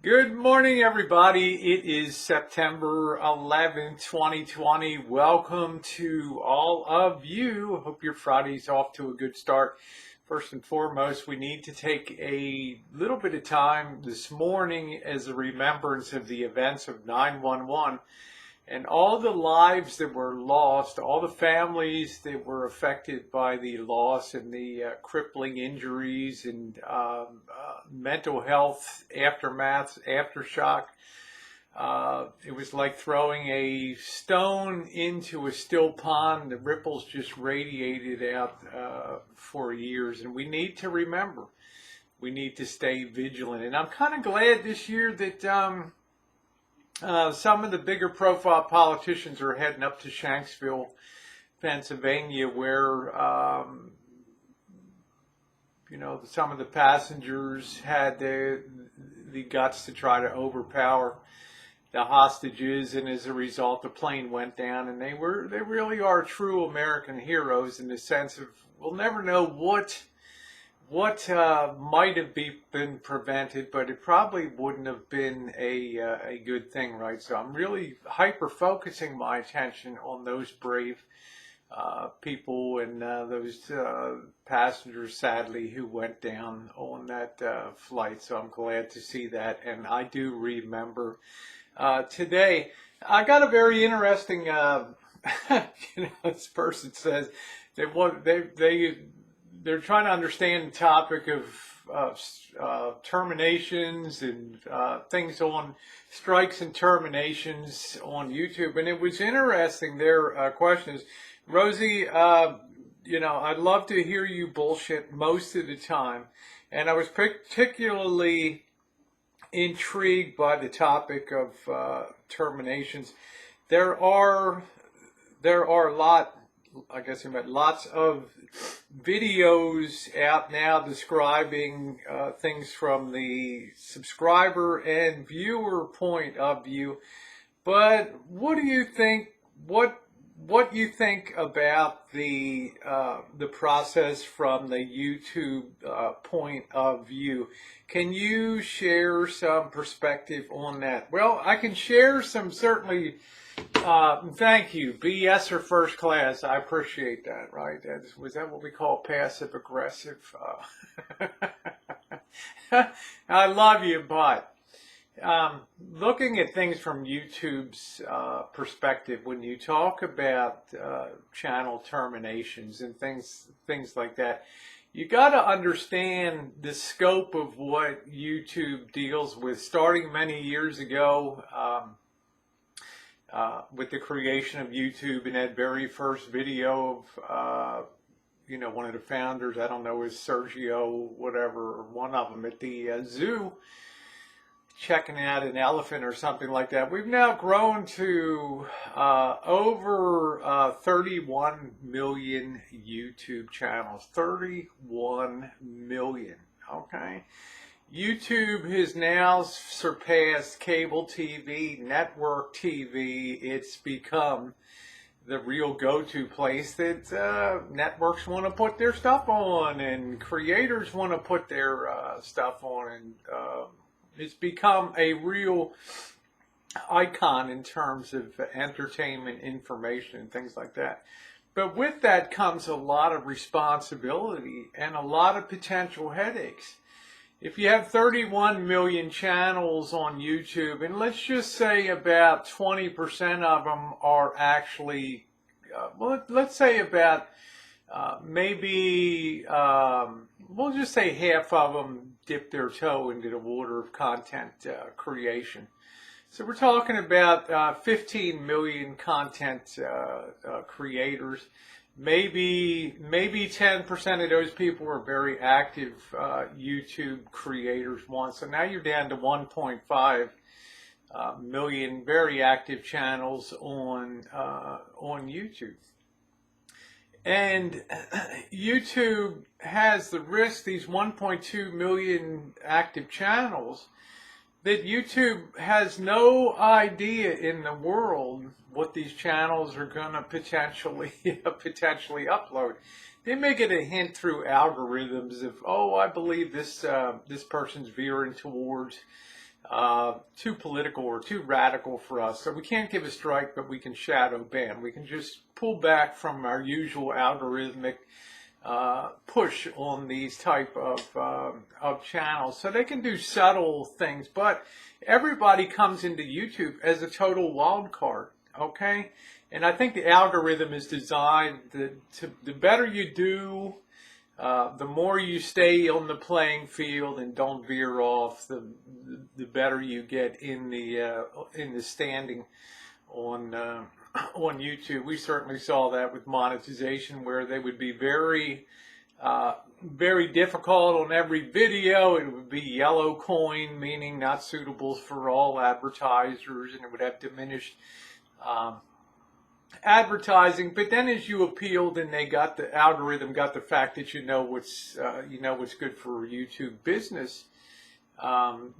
Good morning, everybody. It is September 11th, 2020. Welcome to all of you. Hope your Friday's off to a good start. First and foremost, we need to take a little bit of time this morning as a remembrance of the events of 9/11 and all the lives that were lost, all the families that were affected by the loss and the crippling injuries and mental health aftermath, aftershock. It was like throwing a stone into a still pond. The ripples just radiated out for years, and we need to remember. We need to stay vigilant. And I'm kind of glad this year that some of the bigger profile politicians are heading up to Shanksville, Pennsylvania, where some of the passengers had the guts to try to overpower the hostages, and as a result, the plane went down. And they really are true American heroes in the sense of we'll never know what might have been prevented, but it probably wouldn't have been a good thing, right? So I'm really hyper focusing my attention on those brave people and those passengers, sadly, who went down on that flight. So I'm glad to see that, and I do remember today. I got a very interesting. This person says they're trying to understand the topic of terminations and things on strikes and terminations on YouTube. And it was interesting. Their question is, Rosie, I'd love to hear you bullshit most of the time. And I was particularly intrigued by the topic of terminations. There are lots of videos out now describing things from the subscriber and viewer point of view. But what do you think? What you think about the process from the YouTube point of view? Can you share some perspective on that? Well, I can share some, certainly. Thank you. BS or first class. I appreciate that, right? Was that what we call passive aggressive? I love you, but looking at things from YouTube's perspective, when you talk about channel terminations and things like that, you got to understand the scope of what YouTube deals with. Starting many years ago, with the creation of YouTube and that very first video of, one of the founders, I don't know, is Sergio, whatever, one of them at the zoo, checking out an elephant or something like that. We've now grown to over 31 million YouTube channels. 31 million, okay? YouTube has now surpassed cable TV, network TV. It's become the real go-to place that networks want to put their stuff on and creators want to put their stuff on. And it's become a real icon in terms of entertainment, information, and things like that. But with that comes a lot of responsibility and a lot of potential headaches. If you have 31 million channels on YouTube, and let's just say about 20% of them are actually, let's say about we'll just say half of them dip their toe into the water of content creation. So we're talking about 15 million content creators. Maybe 10% of those people are very active YouTube creators once. So now you're down to 1.5 million very active channels on YouTube. And YouTube has the risk, these 1.2 million active channels, that YouTube has no idea in the world what these channels are going to potentially upload. They may get a hint through algorithms of, oh, I believe this person's veering towards too political or too radical for us. So we can't give a strike, but we can shadow ban. We can just pull back from our usual algorithmic push on these type of channels. So they can do subtle things, but everybody comes into YouTube as a total wild card, okay? And I think the algorithm is designed to the better you do, the more you stay on the playing field and don't veer off, the better you get in the standing on YouTube. We certainly saw that with monetization, where they would be very difficult on every video. It would be yellow coin, meaning not suitable for all advertisers, and it would have diminished advertising. But then as you appealed and the algorithm got the fact that you know what's good for YouTube business,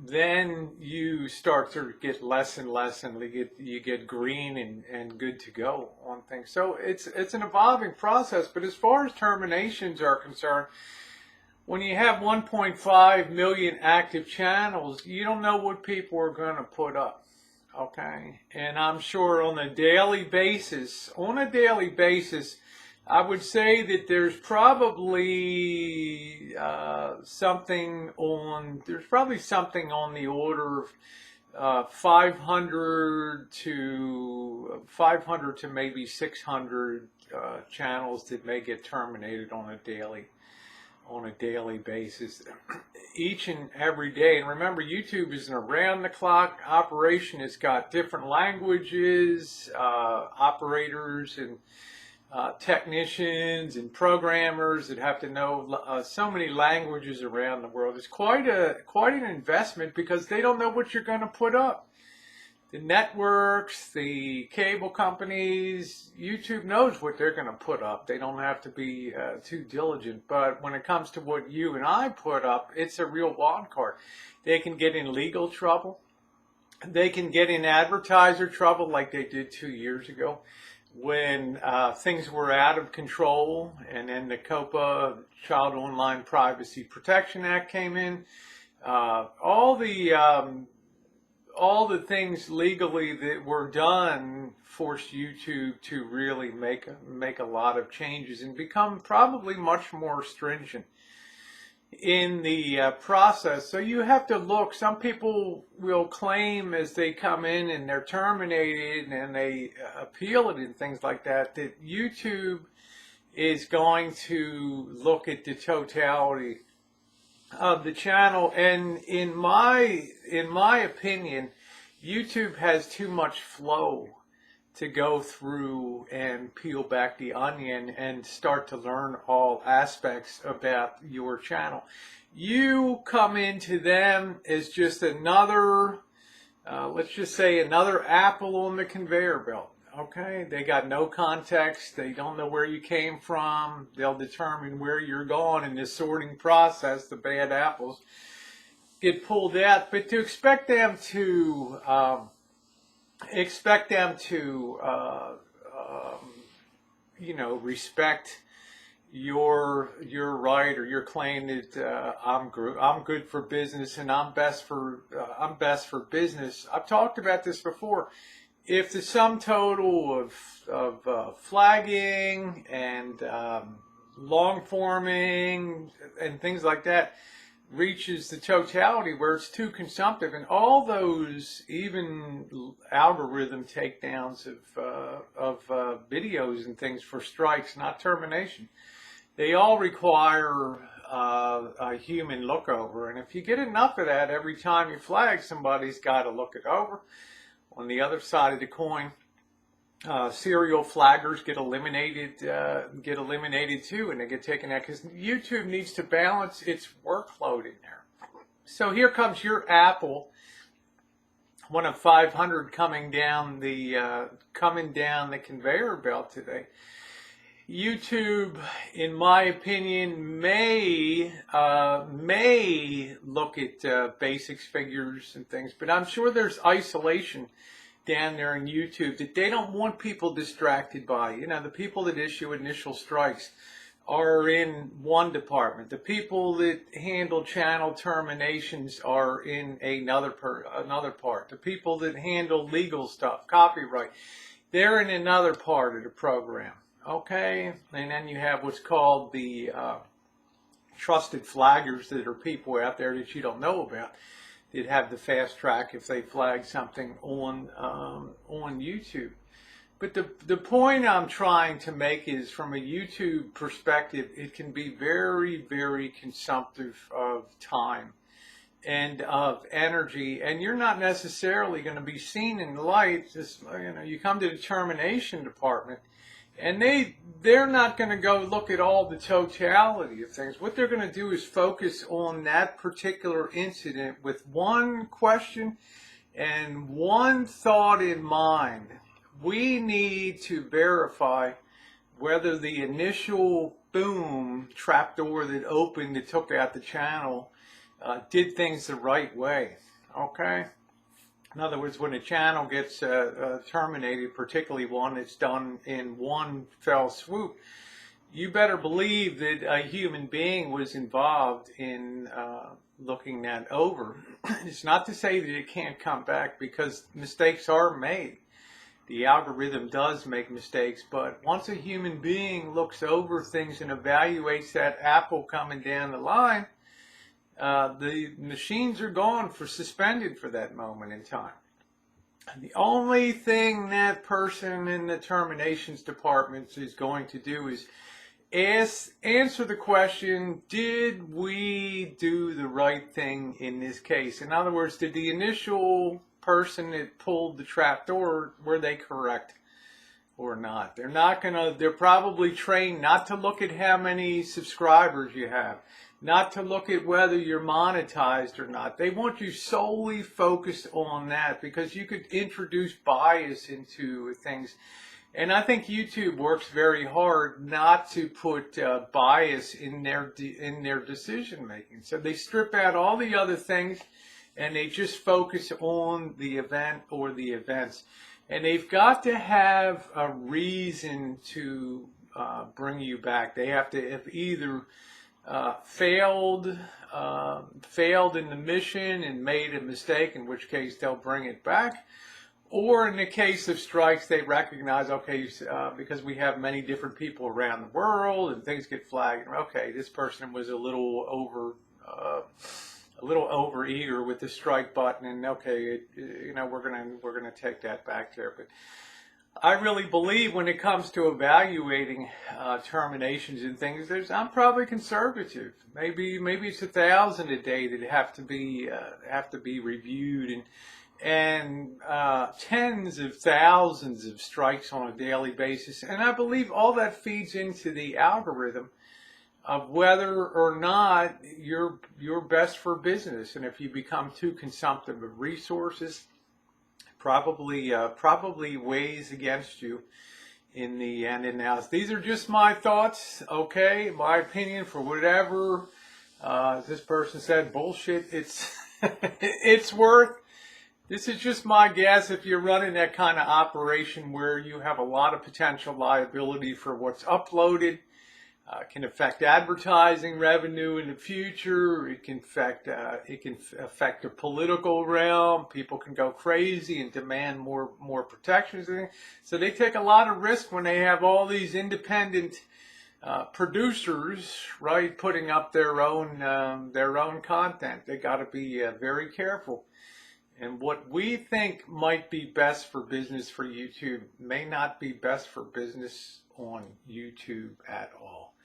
then you start to get less and less, and you get green and good to go on things. So it's an evolving process. But as far as terminations are concerned, when you have 1.5 million active channels, you don't know what people are going to put up. Okay, and I'm sure on a daily basis, I would say that there's probably something on the order of 500 to maybe 600 channels that may get terminated on a daily basis, each and every day. And remember, YouTube is an around-the-clock operation. It's got different languages, operators, and technicians and programmers that have to know so many languages around the world. It's quite an investment, because they don't know what you're going to put up. The networks, the cable companies, YouTube knows what they're going to put up. They don't have to be too diligent. But when it comes to what you and I put up, it's a real wild card. They can get in legal trouble. They can get in advertiser trouble, like they did 2 years ago, when things were out of control, and then the COPPA, Child Online Privacy Protection Act, came in. All the things legally that were done forced YouTube to really make a lot of changes and become probably much more stringent in the process. So you have to look. Some people will claim as they come in and they're terminated and they appeal it and things like that, that YouTube is going to look at the totality of the channel. And in my opinion, YouTube has too much flow to go through and peel back the onion and start to learn all aspects about your channel. You come into them as just another, let's just say, another apple on the conveyor belt. Okay, they got no context. They don't know where you came from. They'll determine where you're going in this sorting process. The bad apples get pulled out, but to expect them to respect your right or your claim that I'm good for business and I'm best for business. I've talked about this before. If the sum total of flagging and long forming and things like that reaches the totality where it's too consumptive, and all those, even algorithm takedowns of videos and things for strikes, not termination, they all require a human look over. And if you get enough of that every time you flag, somebody's got to look it over. On the other side of the coin, serial flaggers get eliminated too, and they get taken out because YouTube needs to balance its workload in there. So here comes your apple, one of 500 coming down the conveyor belt today. YouTube, in my opinion, may look at basics, figures, and things, but I'm sure there's isolation down there in YouTube that they don't want people distracted by. You know, the people that issue initial strikes are in one department. The people that handle channel terminations are in another part. The people that handle legal stuff, copyright, they're in another part of the program. Okay? And then you have what's called the trusted flaggers, that are people out there that you don't know about, that have the fast track if they flag something on YouTube. But the point I'm trying to make is, from a YouTube perspective, it can be very, very consumptive of time and of energy, and you're not necessarily going to be seen in the light. Just, you come to the termination department, and they're not going to go look at all the totality of things. What they're going to do is focus on that particular incident with one question and one thought in mind. We need to verify whether the initial boom trapdoor that opened, that took out the channel, did things the right way. Okay? In other words, when a channel gets terminated, particularly one that's done in one fell swoop, you better believe that a human being was involved in looking that over. It's not to say that it can't come back, because mistakes are made. The algorithm does make mistakes, but once a human being looks over things and evaluates that apple coming down the line, the machines are gone, suspended for that moment in time. And the only thing that person in the terminations department is going to do is answer the question, did we do the right thing in this case? In other words, did the initial person that pulled the trapdoor, were they correct or not? They're probably trained not to look at how many subscribers you have, not to look at whether you're monetized or not. They want you solely focused on that, because you could introduce bias into things. And I think YouTube works very hard not to put bias in their decision making. So they strip out all the other things, and they just focus on the event or the events. And they've got to have a reason to bring you back. They have to have either failed in the mission and made a mistake, in which case they'll bring it back. Or in the case of strikes, they recognize, okay, because we have many different people around the world and things get flagged. Okay, this person was a little over eager with the strike button, and okay, we're gonna take that back there. But I really believe when it comes to evaluating terminations and things, I'm probably conservative. Maybe it's 1,000 a day that have to be reviewed, and tens of thousands of strikes on a daily basis. And I believe all that feeds into the algorithm of whether or not you're best for business. And if you become too consumptive of resources, probably weighs against you in the end. And now, these are just my thoughts, okay? My opinion, for whatever this person said, bullshit, it's worth. This is just my guess. If you're running that kind of operation where you have a lot of potential liability for what's uploaded, can affect advertising revenue in the future. It can affect the political realm. People can go crazy and demand more protections. So they take a lot of risk when they have all these independent producers, right, putting up their own content. They got to be very careful. And what we think might be best for business for YouTube may not be best for business on YouTube at all.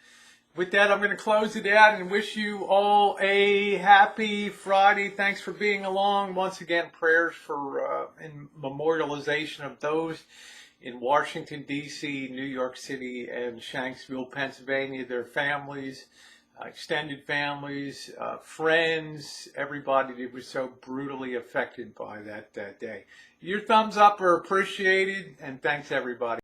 With that, I'm going to close it out and wish you all a happy Friday. Thanks for being along. Once again, prayers for in memorialization of those in Washington, D.C., New York City, and Shanksville, Pennsylvania, their families, extended families, friends, everybody that was so brutally affected by that day. Your thumbs up are appreciated, and thanks everybody.